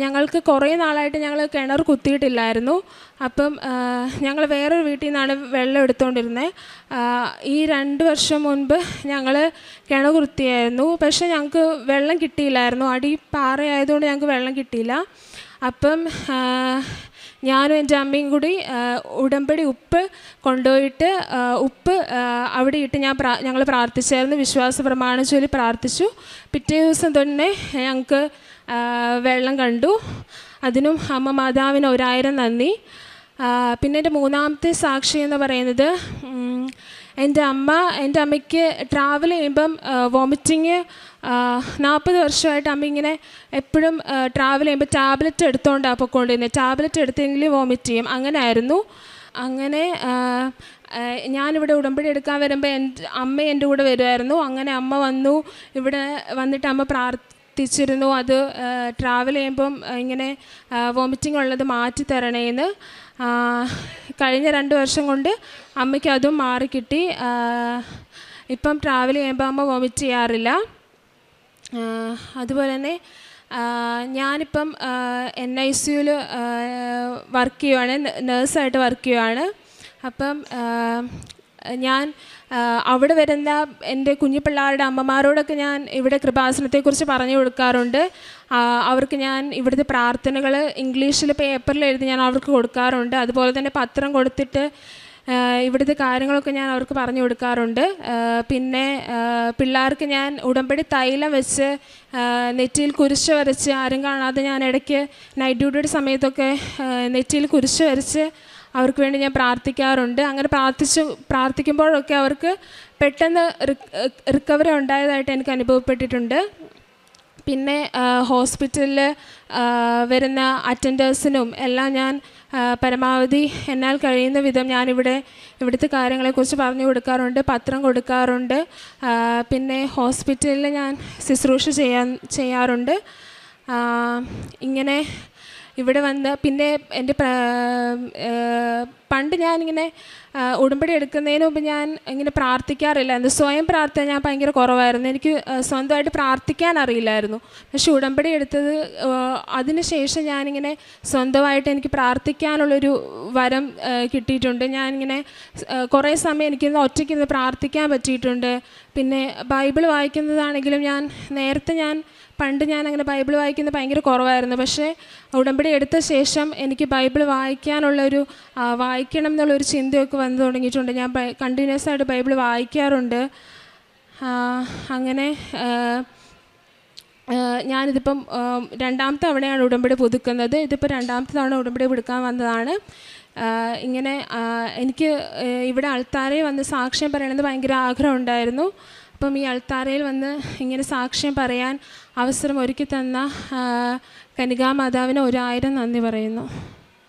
ഞങ്ങൾക്ക് കുറേ നാളായിട്ട് ഞങ്ങൾ കിണർ കുത്തിയിട്ടില്ലായിരുന്നു. അപ്പം ഞങ്ങൾ വേറൊരു വീട്ടിൽ നിന്നാണ് വെള്ളം എടുത്തുകൊണ്ടിരുന്നത്. ഈ 2 വർഷം മുൻപ് ഞങ്ങൾ കിണർ കുത്തിയായിരുന്നു. പക്ഷേ ഞങ്ങൾക്ക് വെള്ളം കിട്ടിയില്ലായിരുന്നു. അടി പാറയായതുകൊണ്ട് ഞങ്ങൾക്ക് വെള്ളം കിട്ടിയില്ല. അപ്പം ഞാനും എൻ്റെ അമ്മയും കൂടി ഉടമ്പടി ഉപ്പ് കൊണ്ടുപോയിട്ട് അവിടെ ഇട്ട് ഞങ്ങൾ പ്രാർത്ഥിച്ചായിരുന്നു. വിശ്വാസ പ്രമാണം ചൊല്ലി പ്രാർത്ഥിച്ചു. പിറ്റേ ദിവസം തന്നെ ഞങ്ങൾക്ക് വെള്ളം കണ്ടു. അതിനും അമ്മ മാതാവിന് 1000 നന്ദി. പിന്നെ എൻ്റെ മൂന്നാമത്തെ സാക്ഷി എന്ന് പറയുന്നത്, എൻ്റെ അമ്മയ്ക്ക് ട്രാവൽ ചെയ്യുമ്പം വോമിറ്റിങ് 40 വർഷമായിട്ട് അമ്മ ഇങ്ങനെ എപ്പോഴും ട്രാവൽ ചെയ്യുമ്പോൾ ടാബ്ലറ്റ് എടുത്തുകൊണ്ടാണ് പൊയ്ക്കൊണ്ടിരുന്നത്. ടാബ്ലറ്റ് എടുത്തെങ്കിലും വോമിറ്റ് ചെയ്യും, അങ്ങനെ ആയിരുന്നു. അങ്ങനെ ഞാനിവിടെ ഉടമ്പടി എടുക്കാൻ വരുമ്പോൾ അമ്മ എൻ്റെ കൂടെ വരുമായിരുന്നു. അങ്ങനെ അമ്മ വന്നു, ഇവിടെ വന്നിട്ട് അമ്മ പ്രാർത്ഥിച്ചിരുന്നു, അത് ട്രാവൽ ചെയ്യുമ്പം ഇങ്ങനെ വോമിറ്റിംഗ് ഉള്ളത് മാറ്റി തരണേന്ന്. കഴിഞ്ഞ 2 വർഷം കൊണ്ട് അമ്മയ്ക്ക് അതും മാറിക്കിട്ടി. ഇപ്പം ട്രാവൽ ചെയ്യുമ്പോൾ അമ്മ വോമിറ്റ് ചെയ്യാറില്ല. അതുപോലെ തന്നെ ഞാനിപ്പം NICUവിൽ വർക്ക് ചെയ്യുവാണ്, നേഴ്സായിട്ട് വർക്ക് ചെയ്യുവാണ്. അപ്പം ഞാൻ അവിടെ വരുന്ന എൻ്റെ കുഞ്ഞു പിള്ളേരുടെ അമ്മമാരോടൊക്കെ ഞാൻ ഇവിടെ കൃപാസനത്തെക്കുറിച്ച് പറഞ്ഞു കൊടുക്കാറുണ്ട്. അവർക്ക് ഞാൻ ഇവിടുത്തെ പ്രാർത്ഥനകൾ ഇംഗ്ലീഷിൽ പേപ്പറിൽ എഴുതി ഞാൻ അവർക്ക് കൊടുക്കാറുണ്ട്. അതുപോലെ തന്നെ പത്രം കൊടുത്തിട്ട് ഇവിടുത്തെ കാര്യങ്ങളൊക്കെ ഞാൻ അവർക്ക് പറഞ്ഞു കൊടുക്കാറുണ്ട്. പിന്നെ പിള്ളേർക്ക് ഞാൻ ഉടമ്പടി തൈലം വെച്ച് നെറ്റിയിൽ കുരിശ് വരച്ച്, ആരും കാണാതെ ഞാൻ ഇടയ്ക്ക് നൈറ്റ് ഡ്യൂട്ടിയുടെ സമയത്തൊക്കെ നെറ്റിയിൽ കുരിശ് വരച്ച് അവർക്ക് വേണ്ടി ഞാൻ പ്രാർത്ഥിക്കാറുണ്ട്. അങ്ങനെ പ്രാർത്ഥിക്കുമ്പോഴൊക്കെ അവർക്ക് പെട്ടെന്ന് റിക്കവറി ഉണ്ടായതായിട്ട് എനിക്ക് അനുഭവപ്പെട്ടിട്ടുണ്ട്. പിന്നെ ഹോസ്പിറ്റലിൽ വരുന്ന അറ്റൻഡേഴ്സിനും എല്ലാം ഞാൻ പരമാവധി എന്നാൽ കഴിയുന്ന വിധം ഇവിടുത്തെ കാര്യങ്ങളെക്കുറിച്ച് പറഞ്ഞു കൊടുക്കാറുണ്ട്, പത്രം കൊടുക്കാറുണ്ട്. പിന്നെ ഹോസ്പിറ്റലിൽ ഞാൻ ശുശ്രൂഷ ചെയ്യാറുണ്ട്. ഇങ്ങനെ ഇവിടെ വന്ന് പിന്നെ എൻ്റെ പണ്ട് ഞാനിങ്ങനെ ഉടമ്പടി എടുക്കുന്നതിന് മുമ്പ് ഞാൻ ഇങ്ങനെ പ്രാർത്ഥിക്കാറില്ലായിരുന്നു. സ്വയം പ്രാർത്ഥന ഞാൻ ഭയങ്കര കുറവായിരുന്നു. എനിക്ക് സ്വന്തമായിട്ട് പ്രാർത്ഥിക്കാൻ അറിയില്ലായിരുന്നു. പക്ഷെ ഉടമ്പടി എടുത്തത് അതിന് ശേഷം ഞാനിങ്ങനെ സ്വന്തമായിട്ട് എനിക്ക് പ്രാർത്ഥിക്കാനുള്ളൊരു വരം കിട്ടിയിട്ടുണ്ട്. ഞാനിങ്ങനെ കുറേ സമയം എനിക്കിന്ന് ഒറ്റയ്ക്കിരുന്ന് പ്രാർത്ഥിക്കാൻ പറ്റിയിട്ടുണ്ട്. പിന്നെ ബൈബിൾ വായിക്കുന്നതാണെങ്കിലും പണ്ട് ഞാൻ അങ്ങനെ ബൈബിൾ വായിക്കുന്നത് ഭയങ്കര കുറവായിരുന്നു. പക്ഷേ ഉടമ്പടി എടുത്ത ശേഷം എനിക്ക് ബൈബിൾ വായിക്കണം എന്നുള്ളൊരു ചിന്തയൊക്കെ വന്നു തുടങ്ങിയിട്ടുണ്ട്. ഞാൻ കണ്ടിന്യൂസ് ആയിട്ട് ബൈബിൾ വായിക്കാറുണ്ട്. അങ്ങനെ ഞാനിതിപ്പം 2ാമത്തെ തവണയാണ് ഉടമ്പടി പുതുക്കുന്നത്. ഇതിപ്പോൾ 2ാമത്തെ തവണ ഉടമ്പടി പുതുക്കാൻ വന്നതാണ്. ഇങ്ങനെ എനിക്ക് ഇവിടെ അൾത്താരയിൽ വന്ന് സാക്ഷ്യം പറയണമെന്ന് ഭയങ്കര ആഗ്രഹം ഉണ്ടായിരുന്നു. അപ്പം ഈ അൾത്താരയിൽ വന്ന് ഇങ്ങനെ സാക്ഷ്യം പറയാൻ അവസരം ഒരുക്കി തന്ന കനികാമാതാവിന് 1000 നന്ദി പറയുന്നു.